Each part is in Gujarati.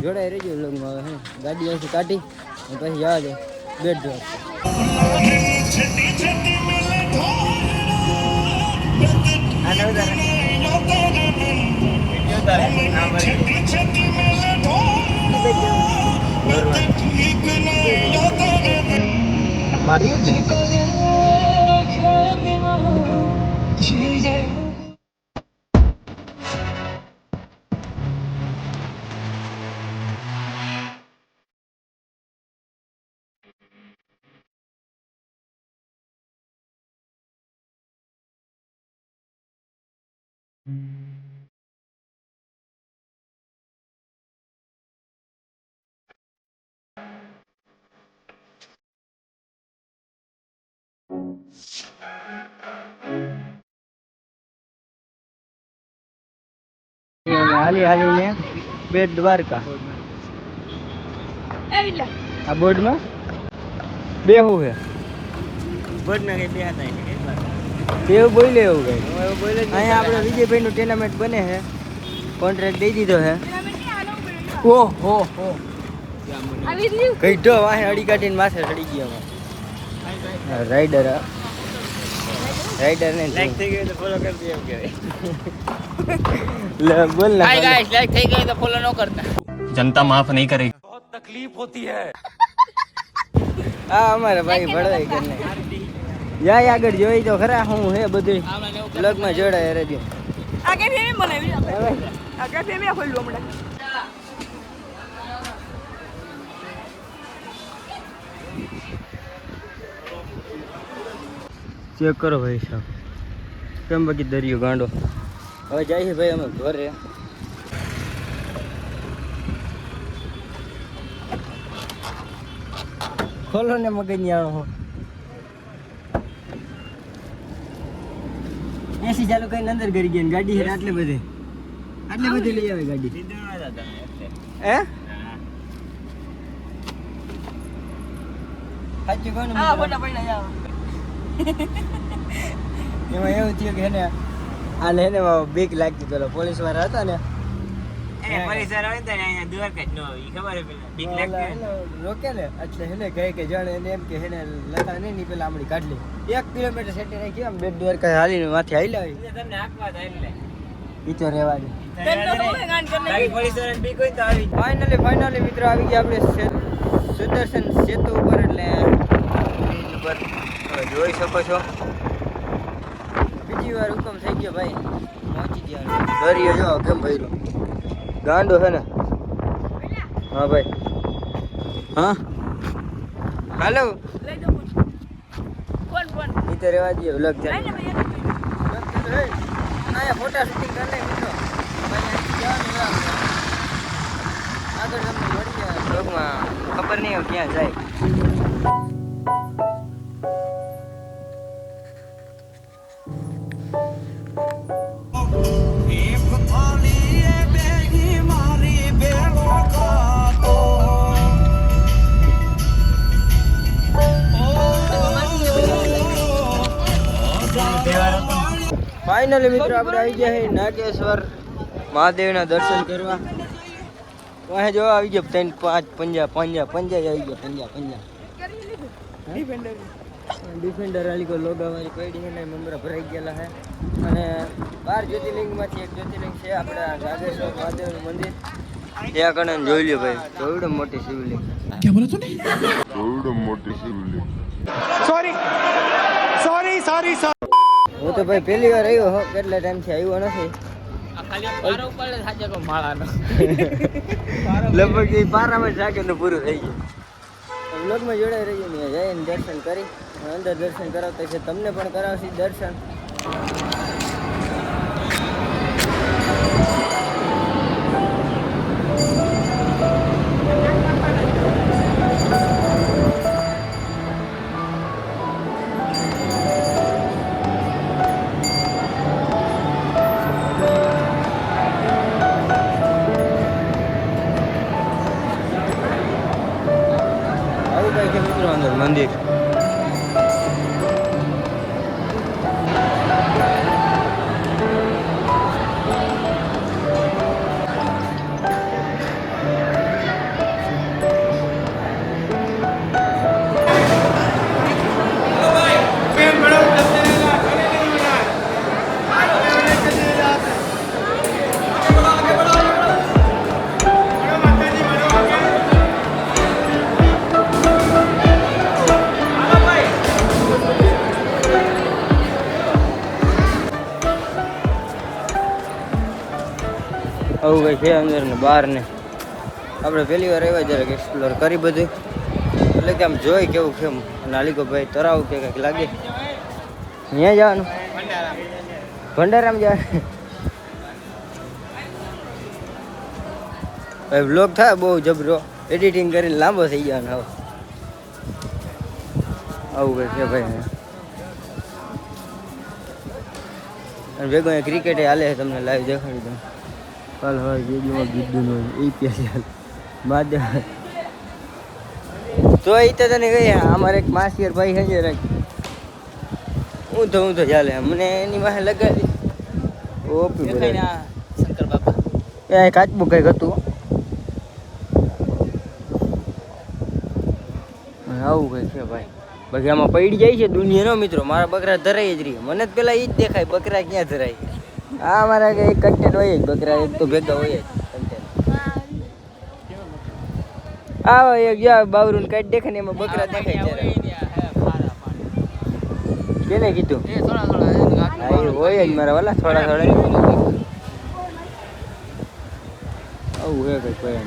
જોડાઈ રહેજો વ્લોગમાં. હવે ગાડી અહીંથી કાઢી પછી જવા દે બેટ દ્વારકા. હાલી હાલીને બેટ દ્વારકા. આ બોર્ડમાં બેહું છે. બોર્ડમાં કઈ બેહતા એવું બોલે એવું કઈ અહીંયા આપણે વિજયભાઈનું ટુર્નામેન્ટ બને છે. કોન્ટ્રાક્ટ દઈ દીધો છે. ઓહો હો કઈઢો વાહે અડી કાઢીને માથે ચડી ગયા. રાઈડર રાઈડર ને લાઈક થઈ ગઈ તો ફોલો કરી દે એમ કહેવાય. લે બોલ ના હાય ગાઈસ લાઈક થઈ ગઈ તો ફોલો ન કરતા. जनता माफ नहीं करेगी. बहुत तकलीफ होती है. આ અમારા ભાઈ ભળવાઈ કરને જાય આગળ જોઈ તો ખરા હું હે બધું બ્લોગમાં જોડાય રહેજો. આગળ ફેમી બનાવી આગળ ફેમી ખોલ્યું હમણાં. ચેક કરો ભાઈ સાહેબ કેમ બાકી દરિયો ગાંડો. હવે જાય છે ભાઈ અમે ઘરે. ખોલો ને મગજ આણો એસી ચાલુ કઈ અંદર કરી ગયા ગાડી છે આટલે બધે લઈ આવે ગાડી. હે સાચું કોણ હા બોલા પડ્યા જાવ. એમાં એવું થયું કે એને આ લેને બીક લાગતી. પેલો પોલીસ વાળા હતા ને પોલીસ વાળા હોય તો અહીંયા દ્વારકા જ ન આવી ખબર હે પેલા બીક લાગતી રોકે ને એટલે હેને કહે કે જાણે એને એમ કે હેને લતા નહીં પેલા આમડી કાઢ લે 1 કિલોમીટર સેટે રાખી આમ બેટ દ્વારકા હાલીને માથે હાલી આવી તમને આંકવા થાય એટલે ઈ તો રહેવાની. બાકી પોલીસ વાળાને બીક હોય તો આવી. ફાઇનલી મિત્રો આવી ગયા આપણે સુદર્શન સેતુ ઉપર. એટલે બ્રિજ ઉપર જોઈ શકો છો બીજી વાર હુકમ થઈ ગયો ભાઈ પહોંચી ગયા. દરિયો જો કેમ ભર્યો ગાંડો છે ને. હા ભાઈ હા હાલો લઈ દો કોણ ઈ તો રહેવા દઈએ વ્લોગ ચાલે. આયા ફોટા શૂટિંગ કરી લે મિત્રો. આગળ તમને મળી જાય બ્લોગમાં ખબર નહીં ક્યાં જાય. ફાઇનલી મિત્રો આપણે આવી ગયા છે નાગેશ્વર મહાદેવના દર્શન કરવા. વાહે જો આવી ગયો 3 5 પંજા આવી ગયો. પંજા ડિફેન્ડર વાળી કોઈ લોગા વાળી પડી છે ને મમરા ભરાઈ ગયેલા છે. અને 12 જ્યોતિર્લિંગમાંથી એક જ્યોતિર્લિંગ છે આપણા નાગેશ્વર મહાદેવનું મંદિર. ત્યાં કણે જોઈ લ્યો ભાઈ કેવડો મોટી શિવલિંગ. क्या बोला तूने? કેવડો મોટી Shivling. Sorry sorry sorry sorry. હું તો ભાઈ પહેલી વાર આવ્યો હો કેટલા ટાઈમથી આવ્યો નથી. ખાલી પારો ઉપર સાચે કો માળાનો લગભગ એ પારામાં જ રાખે પૂરું થઈ ગયું. વ્લોગમાં જોડાઈ રહ્યું ને જઈને દર્શન કરી અંદર દર્શન કરાવતા છે. તમને પણ કરાવશે દર્શન. મંદિર આવું કંઈ છે અંદર ને બહાર ને. આપણે પહેલી વાર આવ્યા જરાક એક્સપ્લોર કરી બધું, એટલે કે આમ જોઈ કેવું કેમ. નાલિકો ભાઈ તરાવ કે કંઈક લાગે. અહીંયા જવાનું ભંડારામ જવાનું. ભાઈ બ્લોગ થાય બહુ જબરો, એડિટિંગ કરીને લાંબો થઈ જવાનો. હવે આવું કંઈ છે ભાઈ. અને ભેગો અહીંયા ક્રિકેટ હાલે છે, તમને લાઈવ દેખાડી દઉં. કાલ હવે જેડીમાં ગીધું APL બાદ તો એ તો તને કહી અમારે એક માસિયર ભાઈ છે જરાક હું તો ચાલે મને એની પાસે લગાડી ઓપી શંકર બાપા એ કાચબું કંઈક હતું. આવું કંઈક છે ભાઈ. બાકી આમાં પડી જાય છે દુનિયાનો મિત્રો. મારા બકરા ધરાઈ જ રહી, મને જ પેલા એ જ દેખાય બકરા ક્યાં ધરાય. આ મારા એક કન્ટેન્ટ હોય જ, બકરા એક તો ભેગા હોય જ કન્ટેન્ટ. આવો એક જા બાવરું કાઢી દેખાય ને એમાં બકરા દેખાય છે. કેને કીધું? હા એ હોય જ મારા વાલા થોડા થોડા. આવું હે કંઈક ભાઈ.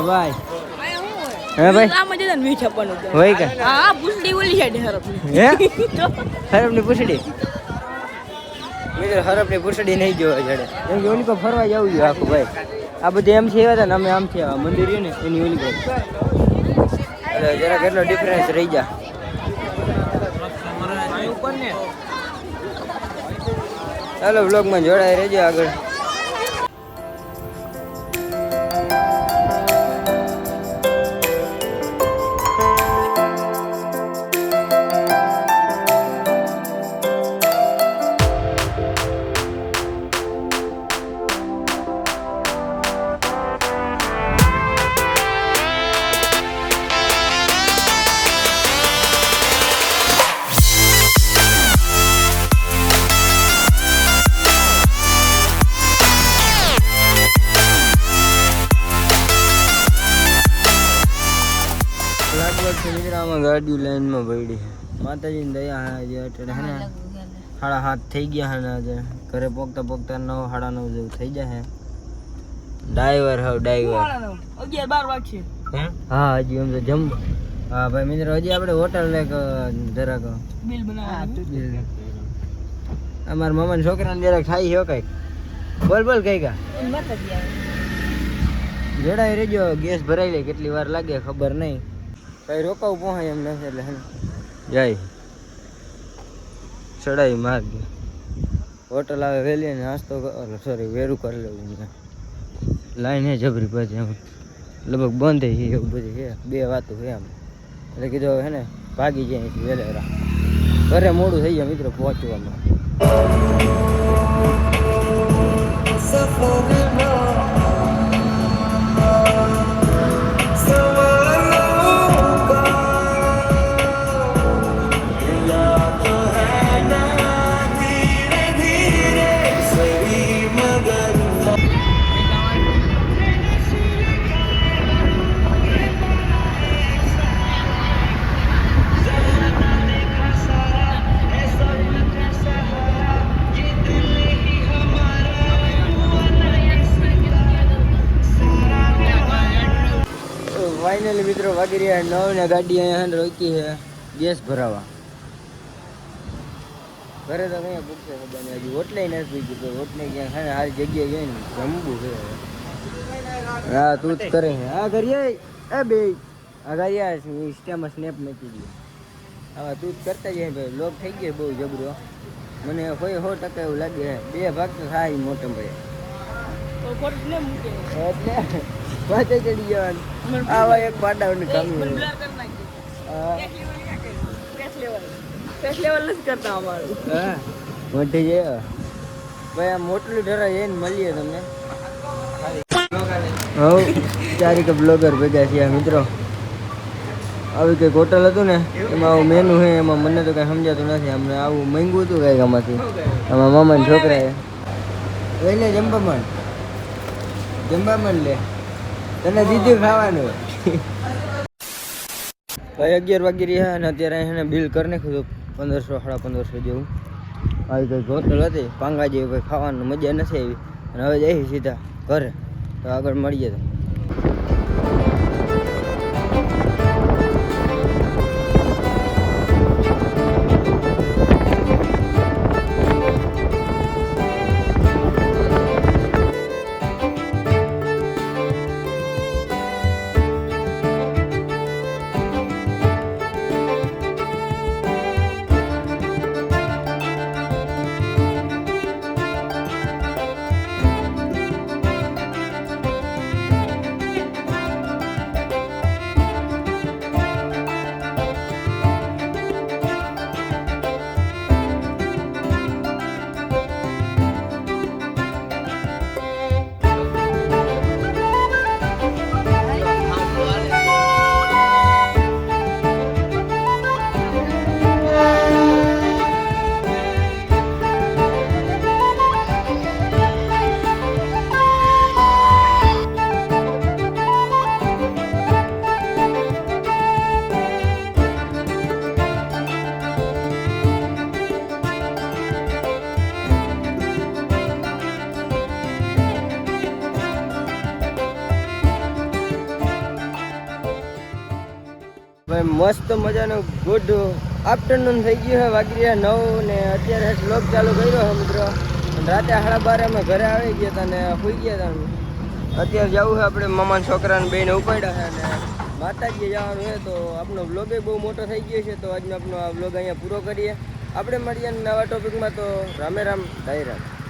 ભાઈ હે ભાઈ આમાં જતા ને મીઠા પણ હોય કે હા પૂછડી ઓલી સાઈડ હરપની હે હરપની પૂછડી મિત્રો હરપની પૂછડી નહીં જોવા જડે એમ કે ઓલી પર ફરવા જવું જોઈએ આખું ભાઈ. આ બધે એમ છે હતા ને અમે આમ છે મંદિર રહ્યું ને એની ઓલી પર એટલે જરા કેટલો ડિફરન્સ રહી જા. ચાલો વ્લોગમાં જોડાઈ રહેજો આગળ. ગાડી લાઈનમાં પડી છે. માતાજીની દયા હે અટડે હે ને 7:30 થઈ ગયા હે ને આજે ઘરે પોગતા 9:30 જેવું થઈ જાય. ડ્રાઈવર હવે ડ્રાઈવર 11-12 વાગશે. હા હજી એમ તો જમ. હા ભાઈ મિત્રો હજી આપણે હોટલ એક જરાક બિલ બનાવવાનું. અમારા મામાના છોકરાને જરાક ખાઈ છે કઈક. બોલ કઈ કા જોડાઈ રહેજો. ગેસ ભરાઈ લે કેટલી વાર લાગે ખબર નહીં. કઈ રોકાવું પહોંચાય એમ નથી એટલે હે જાય ચડાઈ માર્ગ હોટલ આવે વહેલી ને નાસ્તો સોરી વેરું કરી લેવું. લાઈન હે જબરી પછી એમ લગભગ બંધ થઈ છે એવું બધું છે. 2 વાતો છે આમ એટલે કીધું હે ને ભાગી જાય વહેલા ઘરે મોડું થઈ જાય મિત્રો પહોંચવામાં. ફાઇનલી મિત્રો વાગી રહ્યા 9 ને ગાડી અહીંયા રોકી છે ગેસ ભરાવા. ઘરે તો અહીંયા પૂછશે બધાને હજી હોટલે નથી પૂછ્યું તો હોટલે ક્યાં છે ને સારી જગ્યાએ જાય ને જમવું છે. હા તું જ કરે છે. હા કરીએ એ બે આ કરીએ ઇન્સ્ટામાં સ્નેપ મૂકી દઈએ. હા તું જ કરતા જાય ભાઈ. લોક થઈ ગયો બહુ જબરો. મને કોઈ 100% એવું લાગે. 2 ભાગ તો થાય મોટો ભાઈ એટલે પાછળ ચડી જવાનું. આવા એક પાડાઓને કામ મોટી છે ભાઈ. આમ મોટલું ઢરા જઈને મળીએ તમને. હવે ચારેક બ્લોગર ભેગા છે મિત્રો. આવી કંઈક હોટલ હતું ને એમાં આવું મેનુ છે. એમાં મને તો કંઈ સમજાતું નથી. અમને આવું માંગ્યું હતું કંઈક આમાંથી. આમાં મામાના છોકરાએ લઈને જમવા માંડ જમવા મન લે તને દીધું ખાવાનું ભાઈ 11 વાગી રહ્યા અને અત્યારે એને બિલ કરી નાખ્યું 1500 1550 જેવું આવી કંઈક હોટલ હતી પાંગા જેવી કંઈ ખાવાનું મજા નથી આવી અને હવે જઈએ સીધા ઘરે તો આગળ મળીએ તો ભાઈ મસ્ત મજાનું ગુડ આફ્ટરનૂન થઈ ગયું છે વાગી રહ્યા 9 ને અત્યારે વ્લોગ ચાલુ કર્યો છે મિત્રો રાતે 12:30 અમે ઘરે આવી ગયા હતા ને સુઈ ગયા હતા અત્યારે જવું છે આપણે મામાના છોકરાને બેને ઉપાડ્યા છે અને માતાજી જવાનું છે તો આપણો વ્લોગ બહુ મોટો થઈ ગયો છે તો આજનો આપણો આ વ્લોગ અહીંયા પૂરો કરીએ આપણે મળીએ નવા ટોપિકમાં તો રામે રામ જય રામ